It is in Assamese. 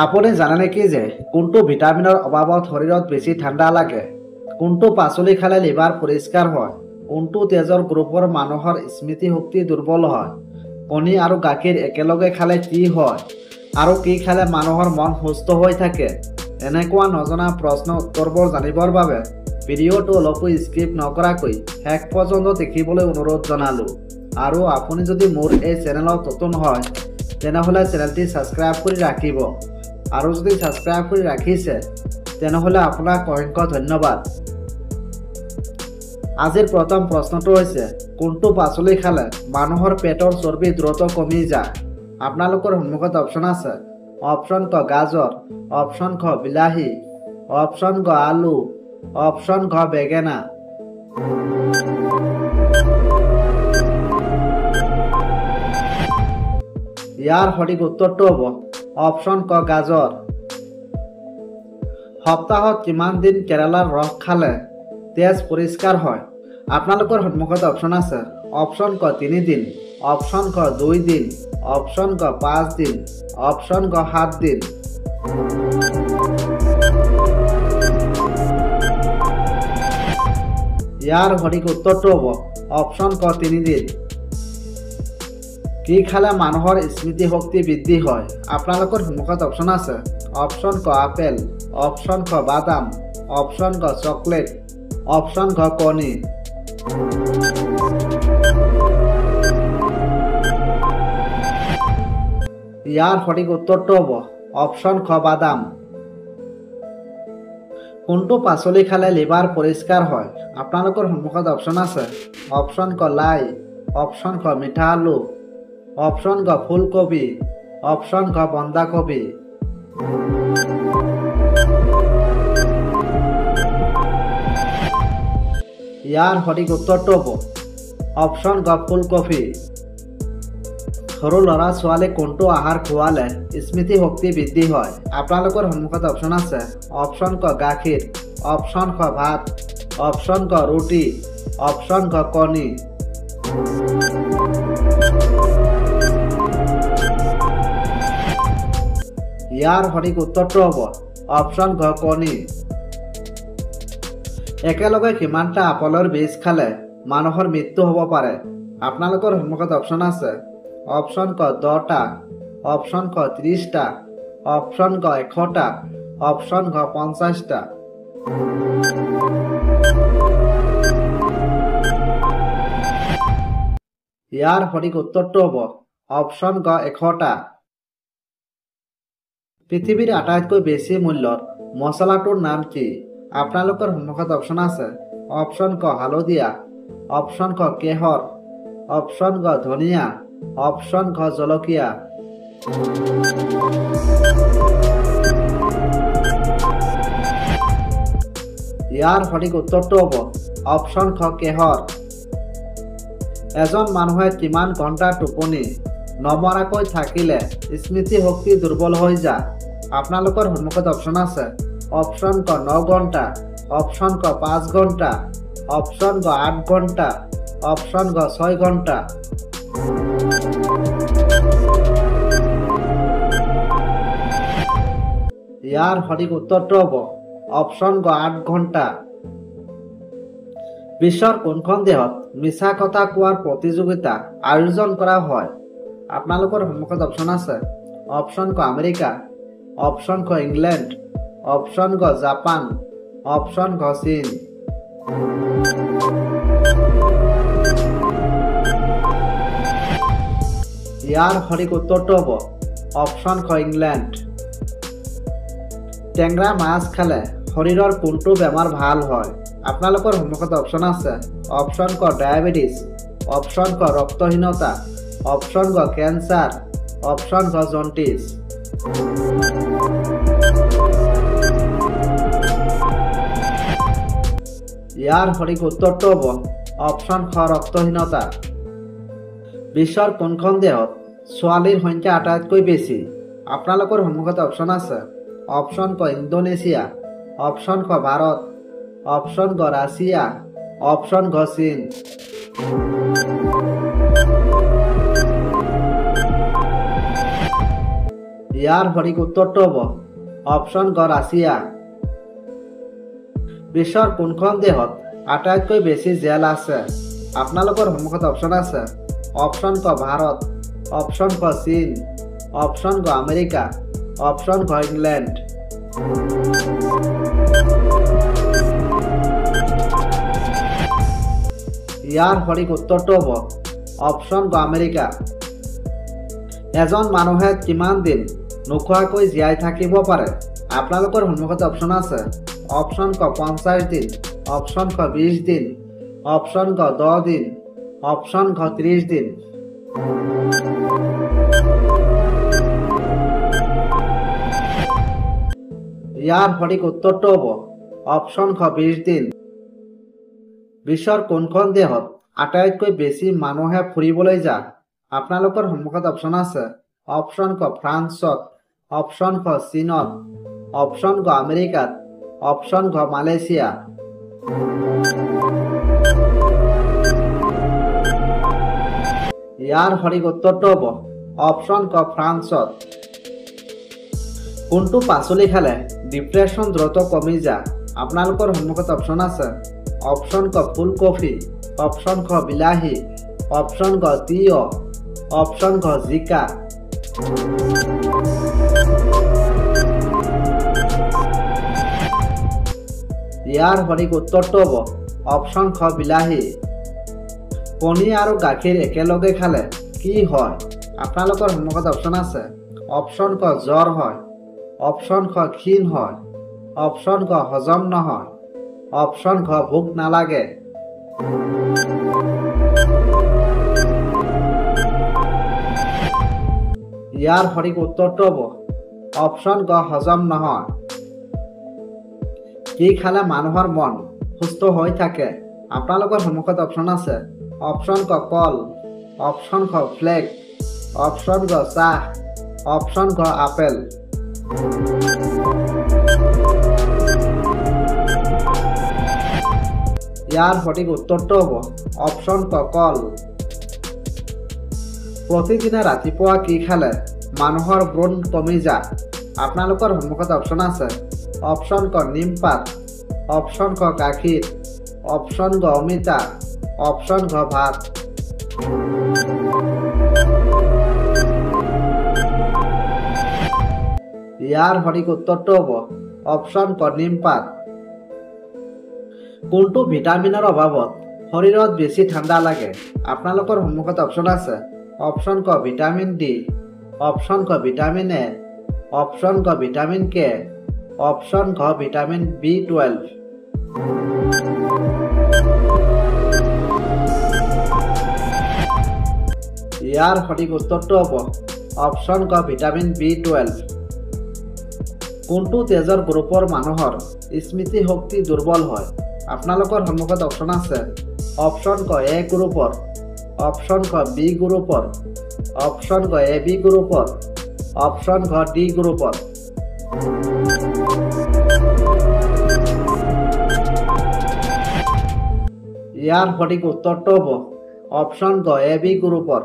আপুনি জানে নেকি যে কোনটো ভিটামিনৰ অভাৱত শৰীৰত বেছি ঠাণ্ডা লাগে? কোনটো পাচলি খালে লিভাৰ পৰিষ্কাৰ হয়? কোনটো তেজৰ গ্ৰুপৰ মানুহৰ স্মৃতি শক্তি দুৰ্বল হয়? কণী আৰু গাখীৰ একেলগে খালে কি হয়? আৰু কি খালে মানুহৰ মন সুস্থ হৈ থাকে? এনেকুৱা নজনা প্ৰশ্নৰ উত্তৰবোৰ জানিবৰ বাবে ভিডিঅ'টো অলপো স্কিপ নকৰাকৈ শেষ পৰ্যন্ত দেখিবলৈ অনুৰোধ জনালোঁ। আৰু আপুনি যদি মোৰ এই চেনেলত নতুন হয় তেনেহ'লে চেনেলটি ছাবস্ক্ৰাইব কৰি ৰাখিব। আৰু যদি ছাবস্ক্ৰাইব কৰি ৰাখিছে তেনেহ'লে আপোনাক অসংখ্য ধন্যবাদ। আজিৰ প্ৰথম প্ৰশ্নটো হৈছে কোনটো পাচলি খালে মানুহৰ পেটৰ চৰ্বি দ্ৰুত কমি যায়? আপোনালোকৰ সন্মুখত অপশ্যন আছে। অপশ্যন ক গাজৰ, অপশ্যন খ বিলাহী, অপশ্যন গ আলু, অপশ্যন ঘ বেঙেনা। ইয়াৰ সঠিক উত্তৰটো হ'ব অপশ্যন ক গাজৰ। সপ্তাহত কিমান দিন কেৰেলাৰ ৰস খালে তেজ পৰিষ্কাৰ হয়? আপোনালোকৰ সন্মুখত অপশ্যন আছে। অপশ্যন ক 3 দিন, অপশ্যন ক 2 দিন, অপশ্যন ক 5 দিন, অপশ্যন ক 7 দিন। ইয়াৰ সঠিক উত্তৰটো হ'ব অপশ্যন ক 3 দিন। কি খালে মানুহৰ স্মৃতি শক্তি বৃদ্ধি হয়? আপোনালোকৰ সন্মুখত অপশ্যন আছে। অপশ্যন ক আপেল, অপশ্যন খ বাদাম, অপশ্যন ক চকলেট, অপশ্যন খ কণী। ইয়াৰ সঠিক উত্তৰটো হ'ব অপশ্যন খ বাদাম। কোনটো পাচলি খালে লিভাৰ পৰিষ্কাৰ হয়? আপোনালোকৰ সন্মুখত অপশ্যন আছে। অপশ্যন ক লাই, অপশ্যন খ মিঠা আলু, অপশ্যন ক ফুলকবি, অপশ্যন খ বন্ধাকবি। ইয়াৰ সঠিক উত্তৰটো হ'ব অপশ্যন গ ফুলকবি। সৰু ল'ৰা ছোৱালীক কোনটো আহাৰ খোৱালে স্মৃতি শক্তি বৃদ্ধি হয়? আপোনালোকৰ সন্মুখত অপশ্যন আছে। অপশ্যন ক গাখীৰ, অপশ্যন খ ভাত, অপশ্যন ক ৰুটি, অপশ্যন খ কণী। ইয়াৰ সঠিক উত্তৰটো হ'ব অপশ্যন খ কণী। একেলগে কিমানটা আপেলৰ বীজ খালে মানুহৰ মৃত্যু হ'ব পাৰে? আপোনালোকৰ সন্মুখত অপশ্যন আছে। অপশ্যন ক 10টা, অপশ্যন খ 30টা, অপশ্যন ক 100টা, অপশ্যন খ 50টা। ইয়াৰ সঠিক উত্তৰটো হ'ব অপশ্যন গ 100টা। পৃথিৱীৰ আটাইতকৈ বেছি মূল্যৰ মচলাটোৰ নাম কি? আপোনালোকৰ সন্মুখত অপশ্যন আছে। অপশ্যন ক হালধীয়া, অপশ্যন খ কেহৰ, অপশ্যন গ ধনিয়া, অপশ্যন খ জলকীয়া। ইয়াৰ সঠিক উত্তৰটো হ'ব অপশ্যন খ কেহৰ। এজন মানুহে কিমান ঘণ্টা টোপনি নমৰাকৈ থাকিলে স্মৃতি শক্তি দুৰ্বল হৈ যায়? আপোনালোকৰ সন্মুখত অপশ্যন আছে। অপশ্যন ক 9 ঘণ্টা, অপশ্যন ক 5 ঘণ্টা, অপশ্যন ক 8 ঘণ্টা, অপশ্যন ক 6 ঘণ্টা। ইয়াৰ সঠিক উত্তৰটো হ'ব অপশ্যন ক 8 ঘণ্টা। বিশ্বৰ কোনখন দেশত মিছা কথা কোৱাৰ প্ৰতিযোগিতা আয়োজন কৰা হয়? আপোনালোকৰ সন্মুখত অপশ্যন আছে। অপশ্যন ক আমেৰিকা, অপশ্যন ক ইংলেণ্ড, অপশ্যন ক জাপান, অপশ্যন ক চীন। ইয়াৰ সঠিক উত্তৰটো হ'ব অপশ্যন খ ইংলেণ্ড। টেঙৰা মাছ খালে শৰীৰৰ কোনটো বেমাৰ ভাল হয়? আপোনালোকৰ সন্মুখত অপশ্যন আছে। অপশ্যন ক ডায়েবেটিছ, অপশ্যন ক ৰক্তহীনতা, অপশ্যন ক কেঞ্চাৰ, অপশ্যন ক জণ্ডিছ। ইয়াৰ সঠিক উত্তৰটো হ'ব অপশ্যন খ ৰক্তহীনতা। বিশ্বৰ কোনখন দেশত ছোৱালীৰ সংখ্যা আটাইতকৈ বেছি? আপোনালোকৰ সন্মুখত অপশ্যন আছে। অপশ্যন ক ইণ্ডোনেছিয়া, অপশ্যন খ ভাৰত, অপশ্যন ক ৰাছিয়া, অপশ্যন খ চীন। ইয়াৰ সঠিক উত্তৰটো হ'ব অপশ্যন গ ৰাছিয়া। বিশ্বৰ কোনখন দেশত আটাইতকৈ বেছি জেল আছে? আপোনালোকৰ সন্মুখত অপশ্যন আছে। অপশ্যন ক ভাৰত, অপশ্যন ক চীন, অপশ্যন ক আমেৰিকা, অপশ্যন ক ইংলেণ্ড। ইয়াৰ সঠিক উত্তৰটো হ'ব অপশ্যন ক আমেৰিকা। এজন মানুহে কিমান দিন নোখোৱাকৈ জীয়াই থাকিব পাৰে? আপোনালোকৰ সন্মুখত অপশ্যন আছে। অপশ্যন ক 50 দিন, অপশ্যন ক 20 দিন, অপশ্যন ক 10 দিন, অপশ্যন ক 30 দিন। ইয়াৰ সঠিক উত্তৰটো হ'ব অপশ্যন ক 20 দিন। বিশ্বৰ কোনখন দেশত আটাইতকৈ বেছি মানুহে ফুৰিবলৈ যায়? আপোনালোকৰ সন্মুখত অপশ্যন আছে। অপশ্যন ক ফ্ৰান্সত, অপশ্যন ক চীনত, অপশ্যন ক আমেৰিকাত, অপশ্যন ক মালয়েছিয়া। ইয়াৰ সঠিক উত্তৰটো হ'ব অপশ্যন ক ফ্ৰান্সত। কোনটো পাচলি খালে ডিপ্ৰেশ্যন দ্ৰুত কমি যায়? আপোনালোকৰ সন্মুখত অপশ্যন আছে। অপশ্যন ক ফুলকবি, অপশ্যন ক বিলাহী, অপশ্যন ক তিয়হ, অপশ্যন ক জিকা। ইয়াৰ সঠিক উত্তৰটো হ'ব অপশ্যন ক বিলাহী। কণী আৰু গাখীৰ একেলগে খালে কি হয়? আপোনালোকৰ সন্মুখত অপশ্যন আছে। অপশ্যন ক জ্বৰ হয়, অপশ্যন ক ক্ষীণ হয়, অপশ্যন ক হজম নহয়, অপশ্যন ক ভোক নালাগে। ইয়াৰ সঠিক উত্তৰটো হ'ব অপশ্যন ক হজম নহয়। কি খালে মানুহৰ মন সুস্থ হৈ থাকে? আপোনালোকৰ সন্মুখত অপশ্যন আছে। অপশ্যন ক কল, অপশ্যন ক ফ্লেক, অপশ্যন ক চাহ, অপশ্যন ক আপেল। ইয়াৰ সঠিক উত্তৰটো হ'ব অপশ্যন ক কল। প্ৰতিদিনে ৰাতিপুৱা কি খালে মানুহৰ ব্ৰণ কমি যায়? আপোনালোকৰ সন্মুখত অপশ্যন আছে। অপশ্যন ক নিমপাত, অপশ্যন ক গাখীৰ, অপশ্যন ক অমিতা, অপশ্যন ক ভাত। ইয়াৰ সঠিক উত্তৰটো হ'ব অপশ্যন ক নিমপাত। কোনটো ভিটামিনৰ অভাৱত শৰীৰত বেছি ঠাণ্ডা লাগে? আপোনালোকৰ সন্মুখত অপশ্যন আছে। অপশ্যন ক ভিটামিন ডি, অপশ্যন ক ভিটামিন এ, অপশ্যন ক ভিটামিন কে, অপশ্যন ক ভিটামিন B12। ইয়াৰ সঠিক উত্তৰটো হ'ব অপশ্যন ক ভিটামিন B12। কোনটো তেজৰ গ্ৰুপৰ মানুহৰ স্মৃতি শক্তি দুৰ্বল হয়? আপোনালোকৰ সন্মুখত অপশ্যন আছে। অপশ্যন ক এ গ্ৰুপৰ, অপশ্যন ক বি গ্ৰুপৰ, অপশ্যন ক AB গ্ৰুপৰ, অপশ্যন ক ডি গ্ৰুপৰ। ইয়াৰ সঠিক উত্তৰটো হ'ব অপশ্যন ক AB গ্ৰুপৰ।